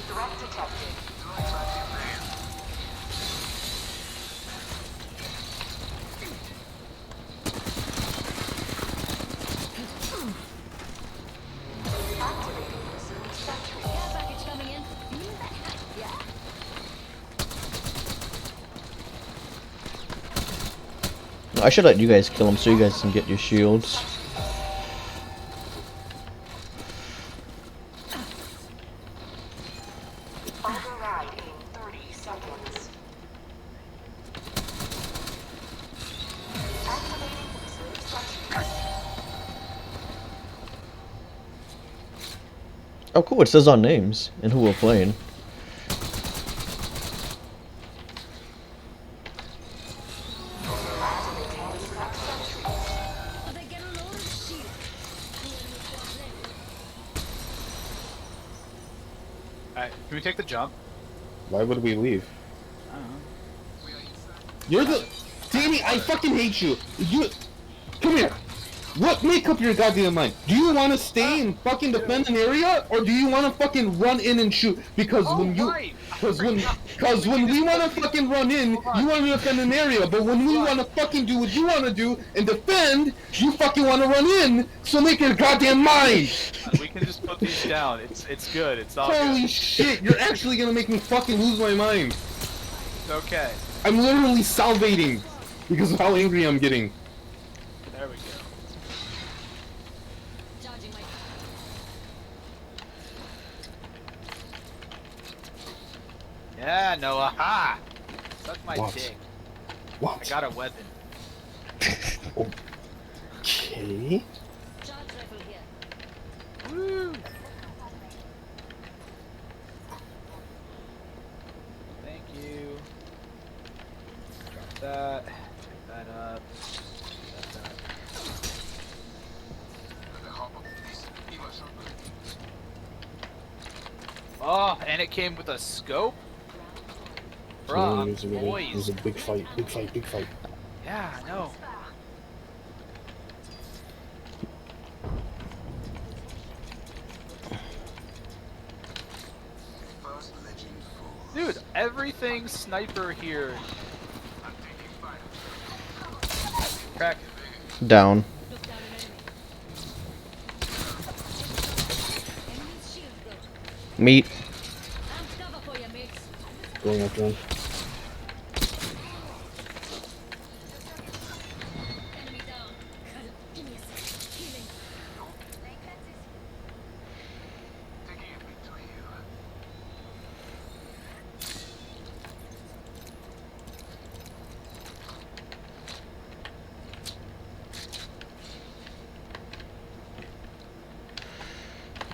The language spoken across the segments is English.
Threat detected. Activating resume sentry. Care package coming in. Yeah. I should let you guys kill him so you guys can get your shields. Override in 30 seconds. Activating resume sentry. Oh cool, it says our names and who we're playing. They get a load of shit. Alright, can we take the jump? Why would we leave? I don't know. You're the... Danny, I fucking hate you! You... Come here! What? Make up your goddamn mind. Do you want to stay and fucking defend an area, or do you want to fucking run in and shoot? Because when you... Because when we want to fucking run in, you want to defend an area, but when we want to fucking do what you want to do and defend, you fucking want to run in, so make your goddamn mind! We can just put these down. It's good. It's all Holy good. shit, you're actually gonna make me fucking lose my mind. It's okay. I'm literally salivating because of how angry I'm getting. There we go. Charging my. Yeah, Noah. Ha! Suck my What? dick. What? I got a weapon. Okay. Charge rifle here. Woo! Thank you. Drop that. Pick that up. Drop that. Oh, and it came with a scope? Bruh, It was a boys. big fight, big fight, big fight. Yeah, I know. Dude, everything sniper here. Crack. Down. Took down an enemy. Enemy's shield broke. Meat. I'm cover for you, mates. Going after him. Enemy down. Give me a sec. Healing.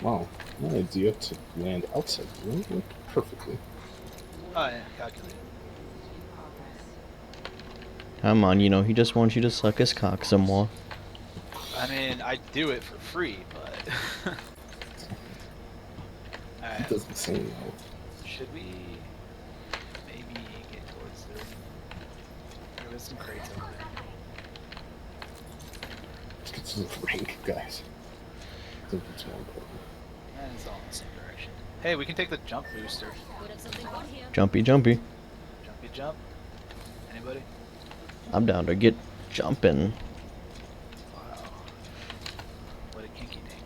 Wow, my idea to land outside the room worked perfectly. Oh yeah, calculate. Come on, you know, he just wants you to suck his cock some more. I mean, I do it for free, but... It Alright, doesn't say no. should we maybe get towards the... There was some crates over there. Let's get to the rank, guys. I think it's more important. And it's all in the same direction. Hey, we can take the jump booster. Would have something good here. Jumpy, jumpy. Jumpy jump. Anybody? I'm down to get jumping. Wow. What a kinky dink.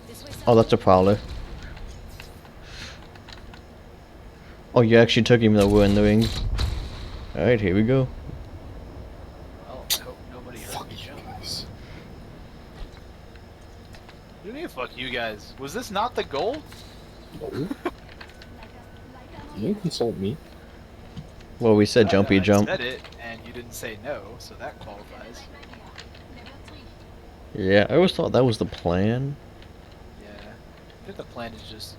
This way, Oh, that's a prowler. Oh, you actually took him though, we're in the ring. Alright, here we go. Well, I hope nobody heard Fuck me you jump. guys. What do you mean, fuck you guys? Was this not the goal? No. You didn't consult me. Well, we said jumpy I jump. said it, and you didn't say no, so that qualifies. Yeah, I always thought that was the plan. Yeah. I think the plan is just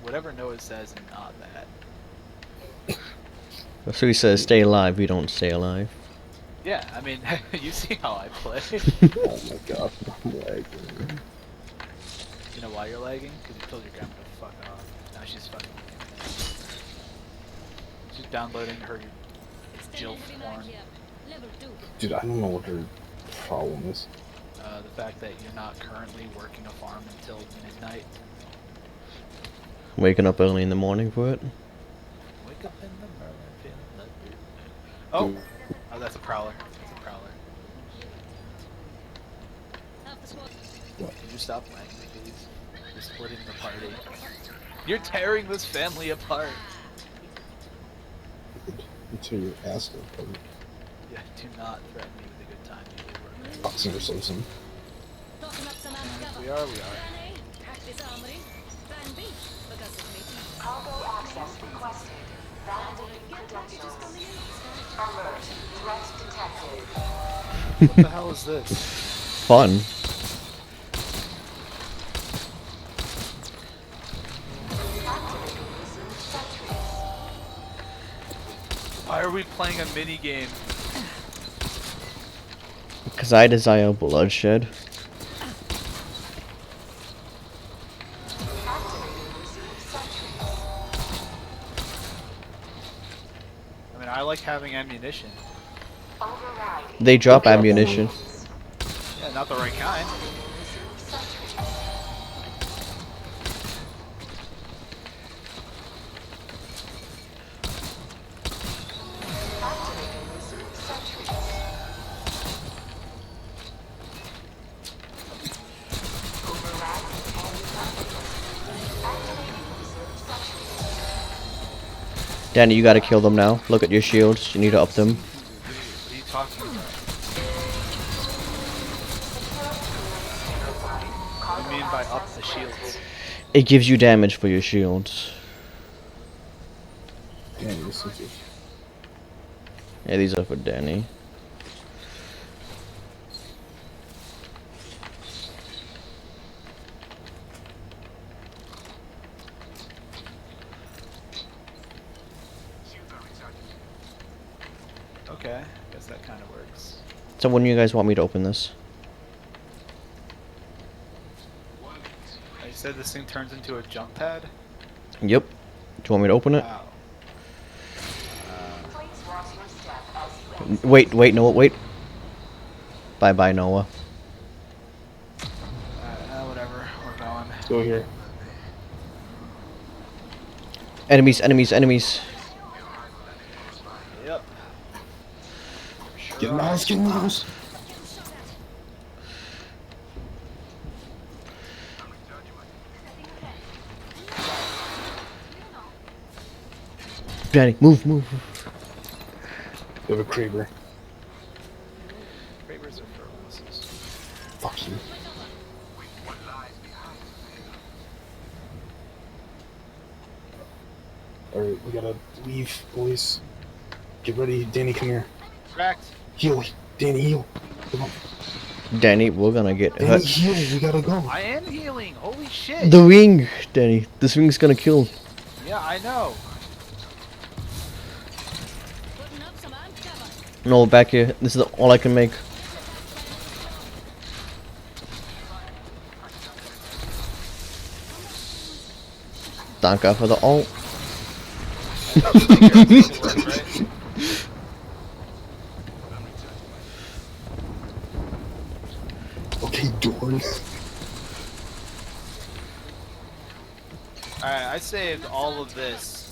whatever Noah says and not that. So he says stay alive, we don't stay alive. Yeah, I mean, you see how I play. Oh my god, I'm lagging. You know why you're lagging? Because you told your grandma to fuck off. Now she's fucking. She's downloading her Jill porn. Level 2. Dude, I don't know what her problem is. The fact that you're not currently working a farm until midnight. Waking up early in the morning for it. Wake up in the morning feeling like it. Oh! Oh, that's a prowler. That's a prowler. Half the squad. Can you stop lagging, please? You're splitting the party. You're tearing this family apart. Until your ass goes covered. Yeah, do not threaten me with a good time. You will regret it. Boxing or something. Tossing up some amp cover. We are. Plan A, practice armory. Plan B, because of me. Cargo access requested. Validating credentials. Alert. Threat detected. What the hell is this? Fun. Activating reserve sentries. Why are we playing a mini game? Because I desire bloodshed. Activating reserve sentries. I mean, I like having ammunition. Overriding. They drop ammunition. Yeah, not the right kind. Reserve sentries. Activating reserve sentries. Overriding enemy targets. Activating reserve sentries. Danny, you gotta kill them now. Look at your shields. You need to up them. What are you talking about? What do you mean by up the shields? It gives you damage for your shields. Yeah, this is it. Yeah, these are for Danny. Okay, guess that kind of works. So when do you guys want me to open this? You said this thing turns into a jump pad? Yep. Do you want me to open it? Wow. Please watch your step as you exit. Wait, Noah, wait. Bye-bye, Noah. Whatever, we're going. Let's go here. Enemies, enemies, enemies. Yep. Get mouse, get mouse. Danny, move, move. We have a Kraber. Ravers are for losses. Fuck you. Alright, we gotta leave, boys. Get ready. Danny, come here. Cracked. Heal. Danny, heal. Come on. Danny, we're gonna get Danny, hurt. heal. We gotta go. I am healing. Holy shit. The ring, Danny. This ring's gonna kill. Yeah, I know. Putting up some amp cover. No, back here. This is all I can make. Danke for the ult. Right? Okay, Dorn. Alright, I saved all of this.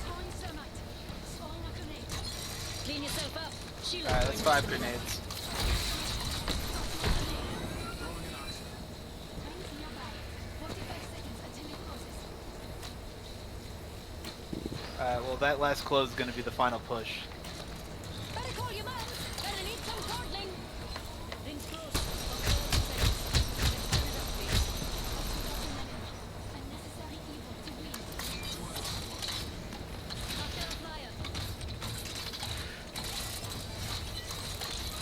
Throwing thermite. Throwing a grenade. Clean yourself up. Shield. Alright, that's 5 grenades. Rings nearby. 45 seconds until it closes. Alright, well that last close is gonna be the final push. Better call your mom. Gonna need some cordling. Rings close. Unnecessary evil to win. Cocktail flyer.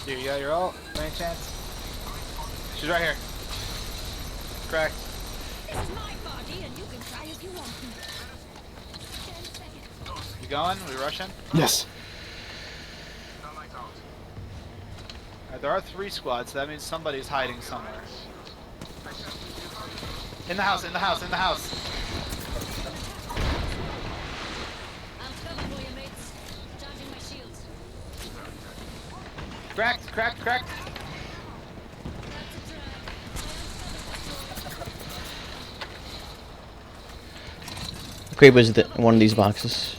Here, you got your ult? By any chance? She's right here. Cracked. This is my party, and you can try if you want to. 10 seconds. You going? We rushing? Yes. Alright, there are 3 squads, so that means somebody's hiding somewhere. In the house, in the house, in the house! I'm covered for you, mates. Charging Cracked, cracked, cracked. Kraber's the, one of these boxes.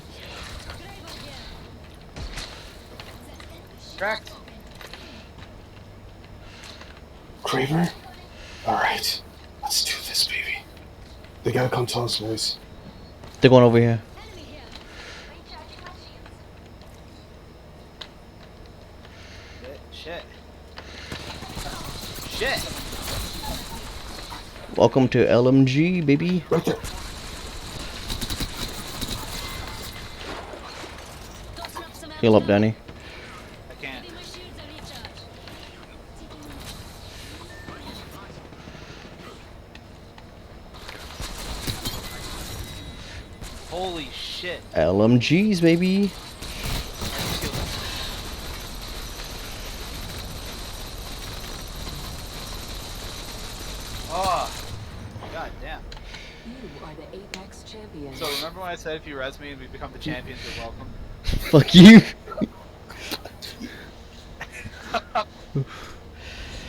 Cracked. Kraber? Alright. Let's do this, baby. They gotta come tell us, boys. They're going over here. Enemy here. Recharging my shields. Shit. Shit. Welcome to LMG, baby. Right there. Tossing up some Heal up, ammo. Danny. I can't. Giving my shields a recharge. Holy shit. LMGs, baby. Oh. God damn. You are the Apex champion. So remember when I said if you res me and we become the champions, you're welcome? Fuck you.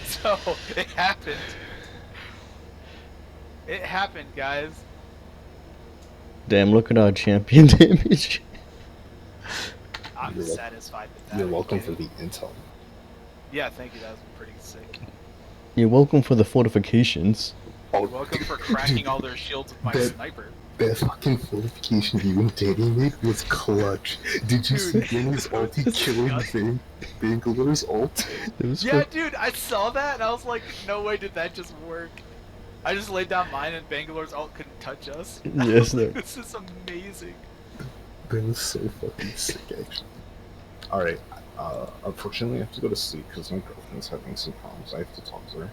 So, it happened. It happened, guys. Damn, look at our champion damage. I'm You're wel- satisfied with that. You're Are you welcome for kidding? the intel. Yeah, thank you. That was pretty sick. You're welcome for the fortifications. Oh, You're welcome for cracking all their shields with my That- sniper. That fucking fortification you and Danny made was clutch. Did you see Dude. Danny's ulti killing Bangalore's ult? It was Yeah, dude, I saw that and I was like, no way did that just work. I just laid down mine and Bangalore's ult couldn't touch us. Yes, no. This is amazing. That was so fucking sick, actually. Alright, unfortunately I have to go to sleep because my girlfriend's having some problems. I have to talk to her.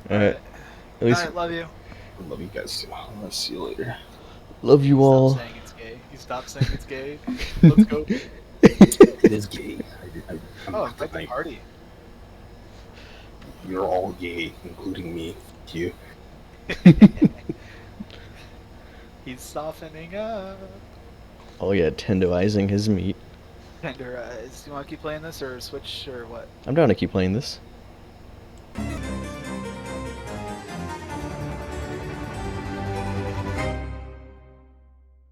Alright. At least Alright, love you. I love you guys too. I'll see you later. love you all. Stop saying it's gay. You stop saying it's gay. Let's go. It is gay. I'm Oh, not like the denying- party. You're all gay, including me. You. He's softening up. Oh yeah, tenderizing his meat. Tenderize. You want to keep playing this or switch or what? I'm down to keep playing this.